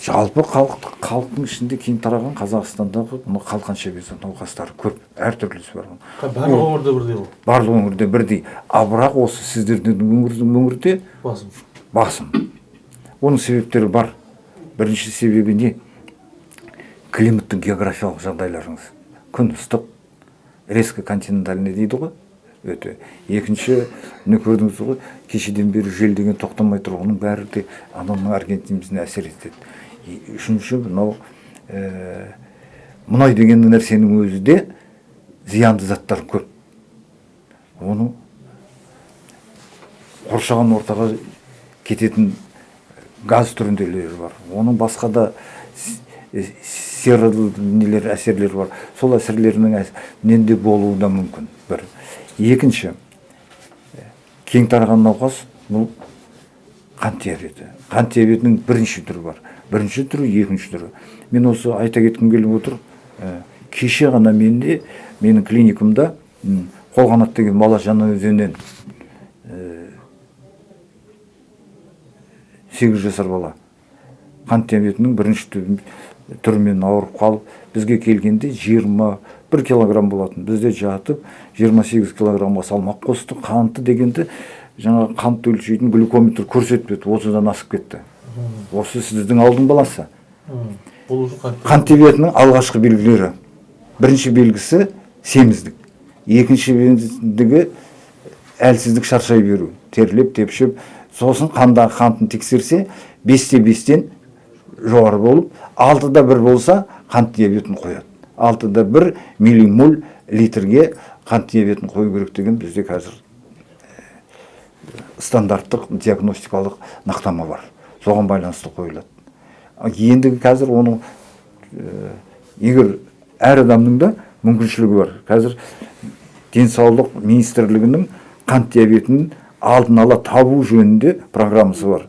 жалпы халықтың ішінде кең тараған Қазақстандағы мына қалқанша безі науқастары көп, әртүрлісі бар. Барлық өңірде бірдей ғой. Барлық өңірде бірдей. Бірақ осы сіздердің өңірде басым. Оның себептері бар. Бірінші себебі не? Климаттың географиялық жағдайларыңыз. Күн ыстық, резко континентальный дейді ғой. Өте. Екінші, не көрдіңіз ғой, кешеден бері жел деген тоқтамай тұр, оның бәрі де адамның организміне әсер етеді. Үшінші, мұнай деген нәрсенің өзі де зиянды заттар көп. Оның қоршаған ортаға кететін газ түрінделері бар. Оның басқа да нелер, әсерлері бар. Сол әсерлерінің ненде болуы да мүмкін. Бір. Екінші, кең тараған науқас, бұл қант диабеті. Қант диабетінің бірінші түрі бар. Бірінші түрі, екінші түрі. Мен осы айта кеткім келіп отыр. Кеше ғана менің клиникумда Қолғанат деген бала Жаңаөзеннен 8 жасар бала. Қант диабетінің бірінші түрімен ауырып қалып, бізге келгенде 21 килограмм болатын. Бізде жатып 28 килограммға салмақ қосты. Қанты дегенде жаңа қантты өлшейтін глюкометр көрсетпеді, 30-дан асып кетті. Осы сіздің алдың баласы. Қант диабетінің алғашқы белгілері. Бірінші белгісі семіздік. Екінші белгісі әлсіздік, шаршай беру, терлеп, тепшіп. Сосын қандағы қантын тексерсе, 5-5-тен жоғары болып, 6-1 болса қант диабетін қояды. 6-1 миллимоль литрге қант диабетін қою керек деген бізде қазір стандарттық диагностикалық нақтама бар. Соған байланысты қойылады. Ендігі қазір оның егер әр адамның да мүмкіншілігі бар. Қазір денсаулық министрлігінің қант диабетінің алдын ала табу жөнінде программасы бар.